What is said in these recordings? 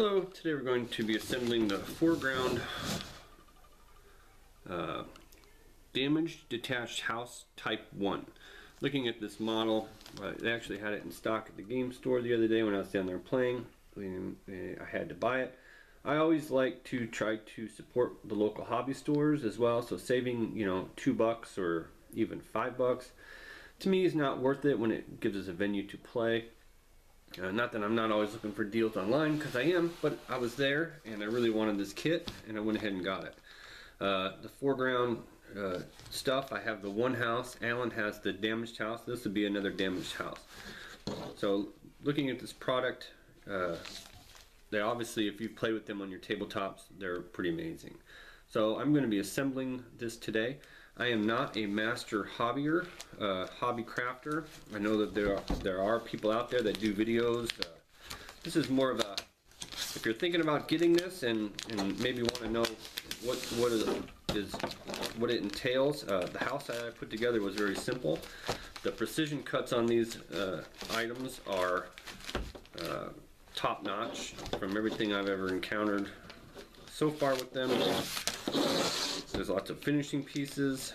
Hello, today we're going to be assembling the 4Ground Damaged Detached House Type 1. Looking at this model, they actually had it in stock at the game store the other day when I was down there playing. I had to buy it. I always like to try to support the local hobby stores as well, so saving, $2 or even $5 to me is not worth it when it gives us a venue to play. Not that I'm not always looking for deals online, because I am, but I was there and I really wanted this kit and I went ahead and got it. The 4Ground stuff, I have the one house. Alan has the damaged house. This would be another damaged house. So looking at this product, they obviously, if you play with them on your tabletops, they're pretty amazing. So I'm going to be assembling this today. I am not a master hobbyer, hobby crafter. I know that there are people out there that do videos. This is more of a, if you're thinking about getting this and maybe want to know what it entails. The house that I put together was very simple. The precision cuts on these items are top notch from everything I've ever encountered so far with them. There's lots of finishing pieces.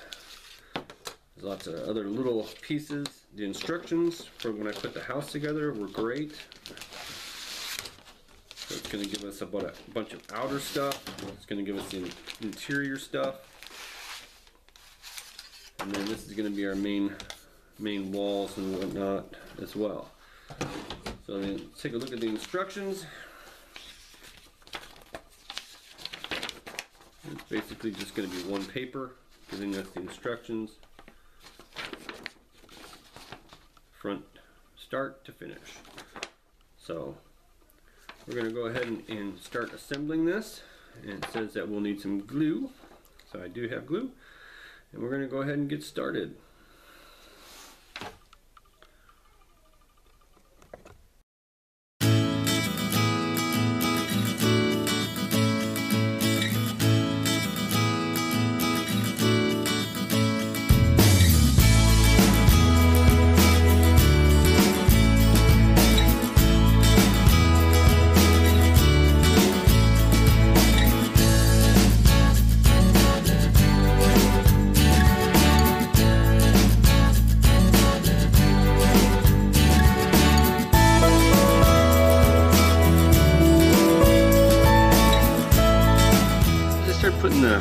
There's lots of other little pieces. The instructions for when I put the house together were great. So it's going to give us a bunch of outer stuff. It's going to give us the interior stuff. And then this is going to be our main walls and whatnot as well. So then let's take a look at the instructions. It's basically just going to be one paper giving us the instructions, front start to finish. So we're going to go ahead and start assembling this, and it says that we'll need some glue, so I do have glue, and we're going to go ahead and get started. Putting the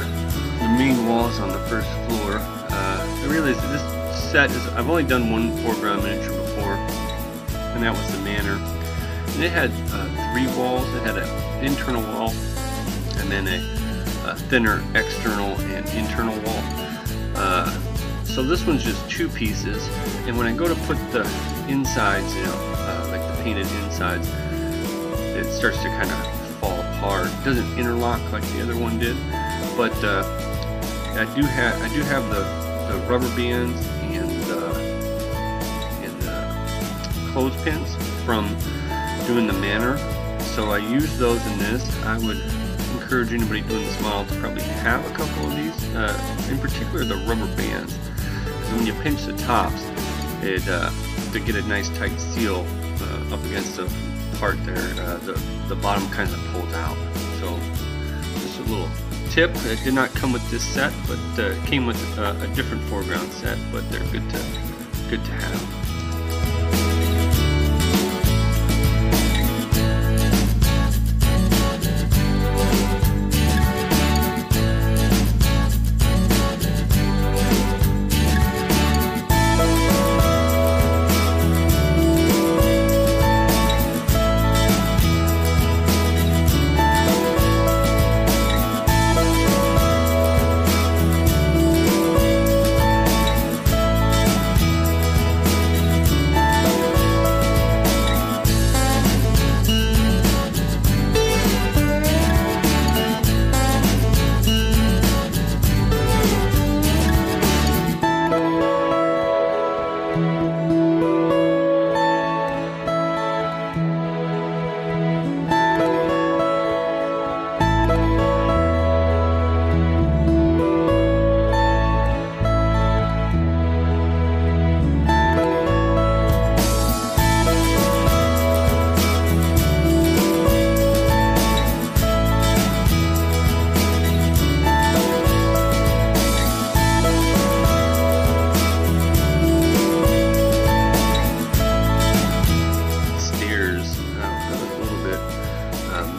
main walls on the first floor. I realized that this set is, I've only done one 4Ground miniature before, and that was the Manor. And it had 3 walls. It had an internal wall, and then a thinner external and internal wall. So this one's just 2 pieces, and when I go to put the insides, like the painted insides, it starts to kind of fall apart. It doesn't interlock like the other one did. But I do have the rubber bands and the clothespins from doing the Manor, so I use those in this. I would encourage anybody doing this model to probably have a couple of these, in particular the rubber bands, because when you pinch the tops, to get a nice tight seal up against the part there, the bottom kind of pulls out. So just a little tip. It did not come with this set, but it came with a different 4Ground set, but they're good to have.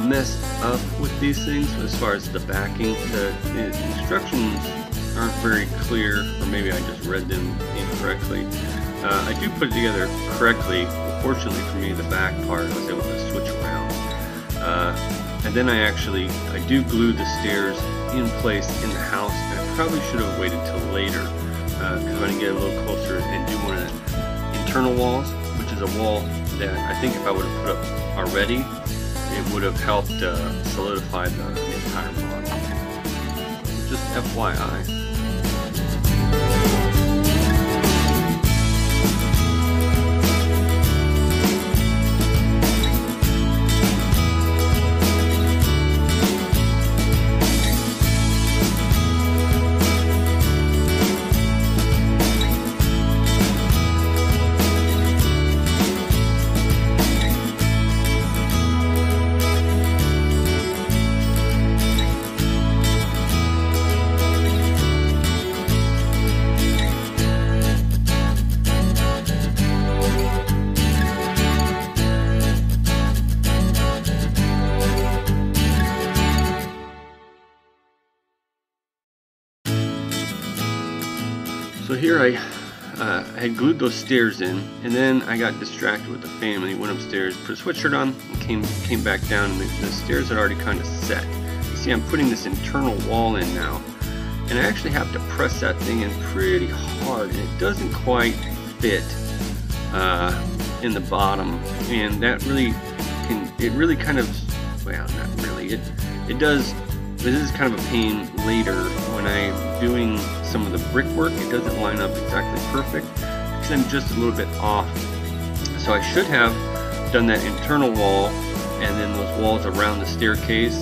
messed up with these things as far as the backing. The instructions aren't very clear, or maybe I just read them incorrectly. I do put it together correctly. Fortunately for me, the back part I was able to switch around. And then I do glue the stairs in place in the house, and I probably should have waited till later because I'm going to get a little closer and do one of the internal walls, which is a wall that I think if I would have put up already, it would have helped solidify the entire model. Just FYI. So here I had glued those stairs in, and then I got distracted with the family, went upstairs, put a sweatshirt on, and came back down, and the stairs had already kind of set. You see, I'm putting this internal wall in now, and I actually have to press that thing in pretty hard, and it doesn't quite fit in the bottom, and that really kind of, well, not really, it does. This is kind of a pain later when I'm doing some of the brickwork. It doesn't line up exactly perfect because I'm just a little bit off. So I should have done that internal wall and then those walls around the staircase.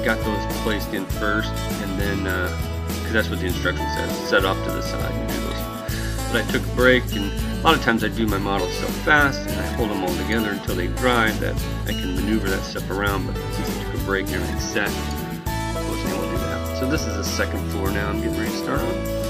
Got those placed in first, and then because that's what the instruction says, set off to the side and do those. But I took a break, and a lot of times I do my models so fast and I hold them all together until they dry that I can maneuver that stuff around. But since I took a break and everything's set, I wasn't able to do that. So this is the second floor now I'm getting ready to start on.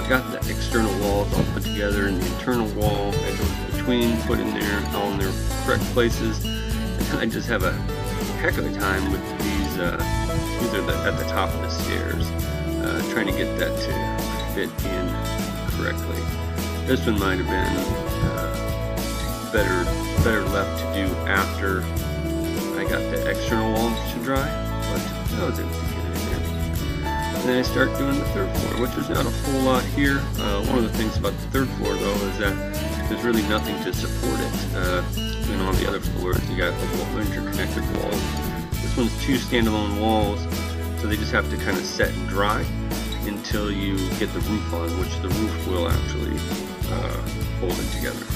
Got the external walls all put together, and the internal wall that goes between put in there, all in their correct places. And I just have a heck of a time with these are at the top of the stairs, trying to get that to fit in correctly. This one might have been better left to do after I got the external walls to dry, but I was able to get it in there. And then I start doing the third floor, which is not a whole lot here. One of the things about the third floor, though, is that there's really nothing to support it. On the other floors, you got the interconnected walls. The This one's 2 standalone walls, so they just have to kind of set and dry until you get the roof on, which the roof will actually hold it together.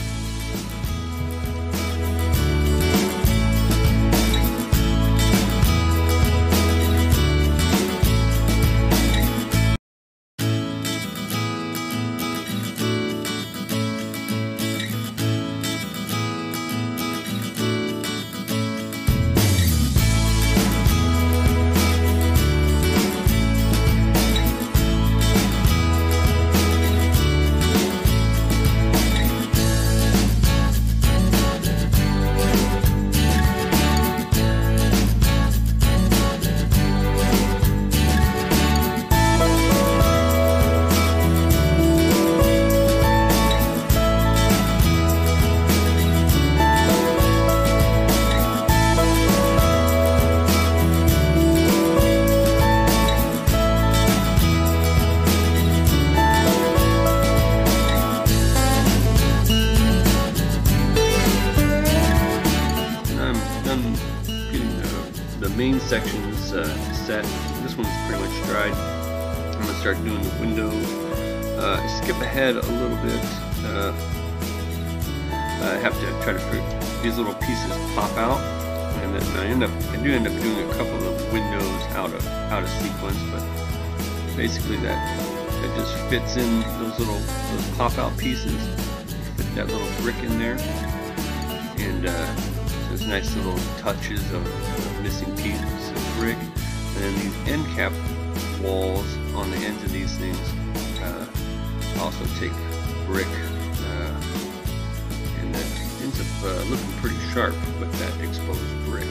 Main sections set. This one's pretty much dried. I'm going to start doing the windows. Skip ahead a little bit. I have to try to these little pieces pop out, and then I do end up doing a couple of windows out of sequence, but basically that just fits in those pop out pieces. You fit that little brick in there, and so it's nice little touches of missing pieces of brick. And then these end cap walls on the ends of these things also take brick, and that ends up looking pretty sharp with that exposed brick.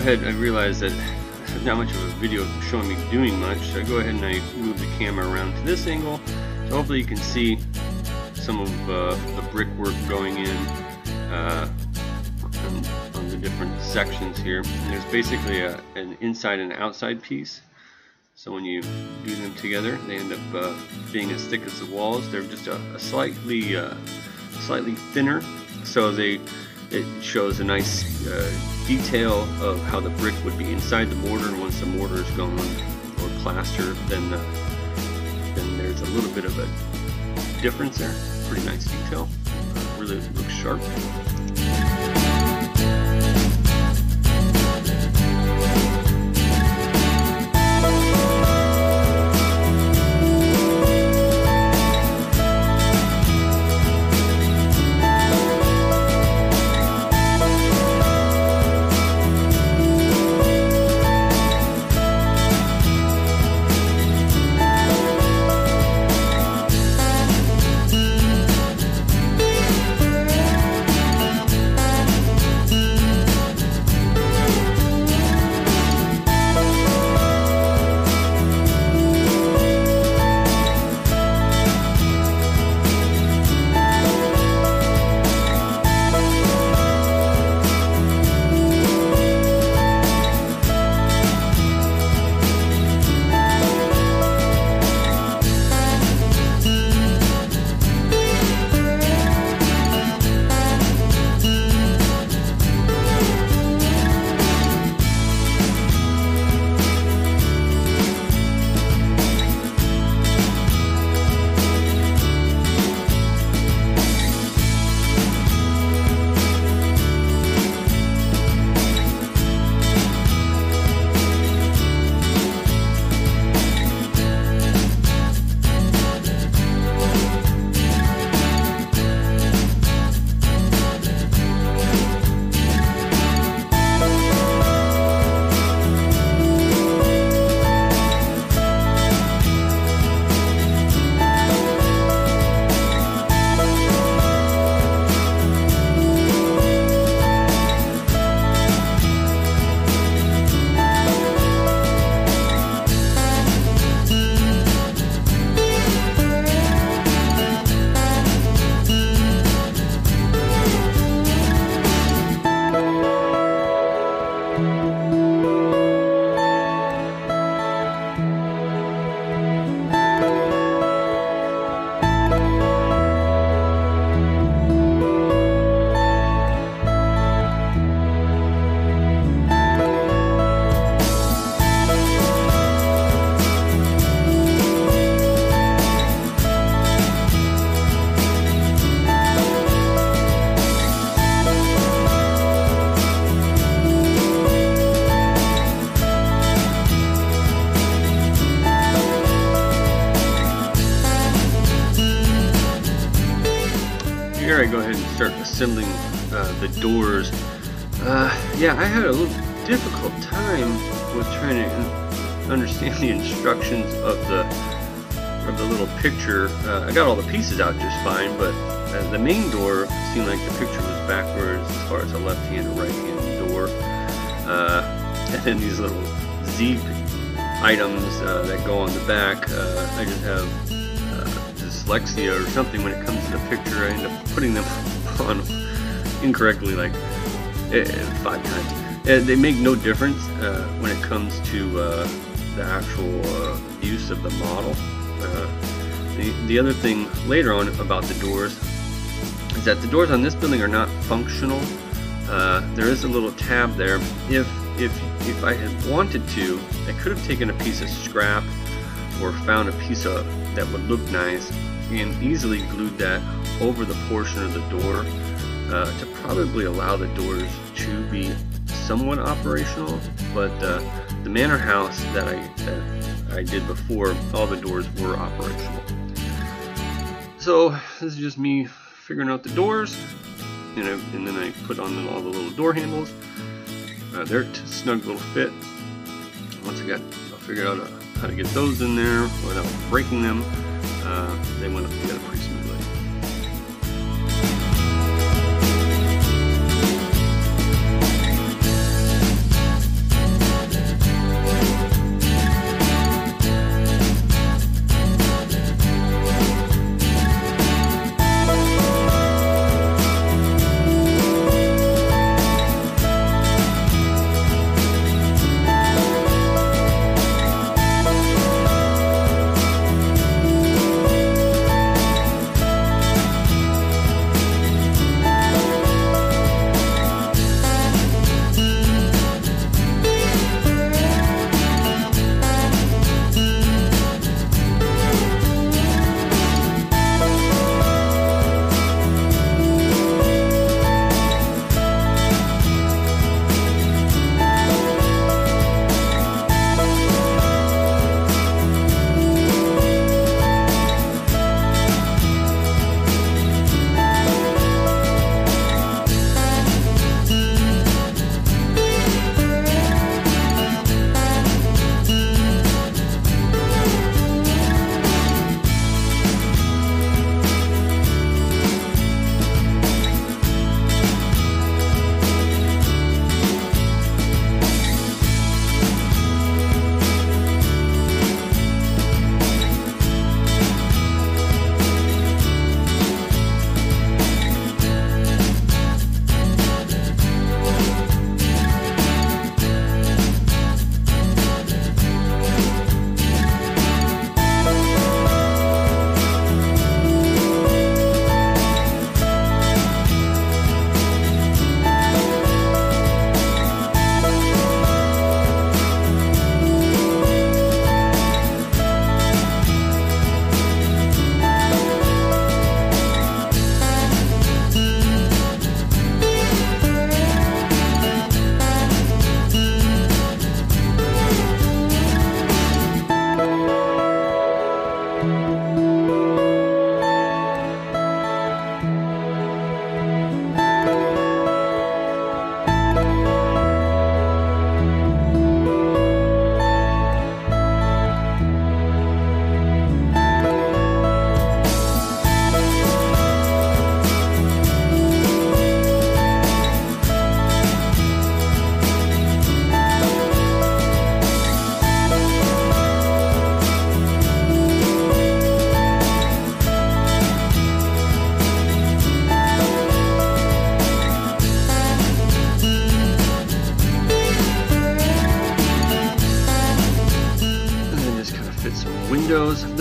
I realized that not much of a video showing me doing much, so I go ahead and I move the camera around to this angle, so hopefully you can see some of the brickwork going in on the different sections here. And there's basically an inside and outside piece, so when you do them together they end up being as thick as the walls. They're just a slightly thinner, so it shows a nice detail of how the brick would be inside the mortar, and once the mortar is gone or plaster, then there's a little bit of a difference there. Pretty nice detail. Really looks sharp. Here I go ahead and start assembling the doors. Yeah, I had a little difficult time with trying to understand the instructions of the little picture. I got all the pieces out just fine, but the main door seemed like the picture was backwards as far as a left-hand and right-hand door. And then these little Z items that go on the back. I just have dyslexia or something when it comes to the picture. I end up putting them on incorrectly like 5 times. They make no difference when it comes to the actual use of the model. The other thing later on about the doors is that the doors on this building are not functional. There is a little tab there. If I had wanted to, I could have taken a piece of scrap or found a piece of that would look nice and easily glued that over the portion of the door to probably allow the doors to be somewhat operational. But the manor house that I did before, all the doors were operational. So this is just me figuring out the doors, and then I put on all the little door handles. They're a snug little fit. Once I figured out how to get those in there without breaking them, they went together pretty smoothly.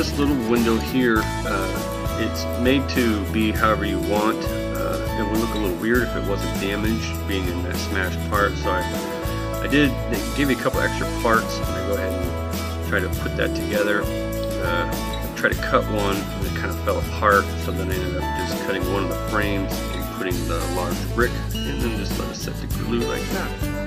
this little window here, it's made to be however you want. It would look a little weird if it wasn't damaged, being in that smashed part. So they gave me a couple extra parts, and I go ahead and try to put that together. I tried to cut one, and it kind of fell apart, so then I ended up just cutting one of the frames and putting the large brick, and then just let it set the glue like that.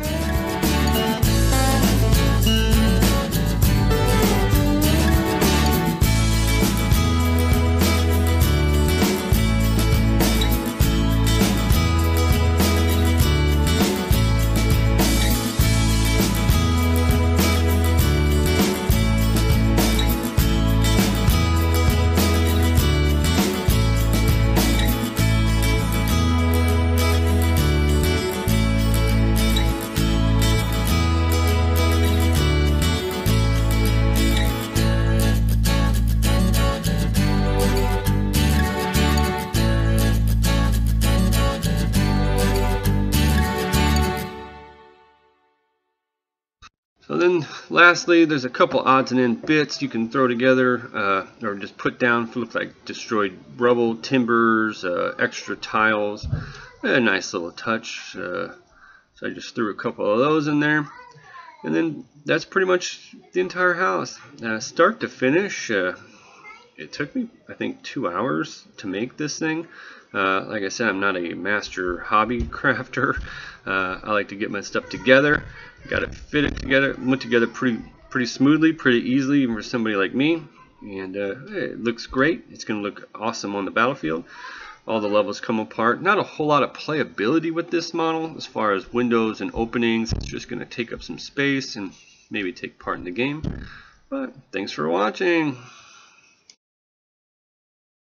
So then lastly, there's a couple odds and end bits you can throw together or just put down for look like destroyed rubble, timbers, extra tiles. A nice little touch. So I just threw a couple of those in there. And then that's pretty much the entire house. Start to finish, it took me, I think, 2 hours to make this thing. Like I said, I'm not a master hobby crafter. I like to get my stuff together. Got it fitted together, went together pretty smoothly, pretty easily, even for somebody like me. And it looks great. It's going to look awesome on the battlefield. All the levels come apart. Not a whole lot of playability with this model as far as windows and openings. It's just going to take up some space and maybe take part in the game. But thanks for watching.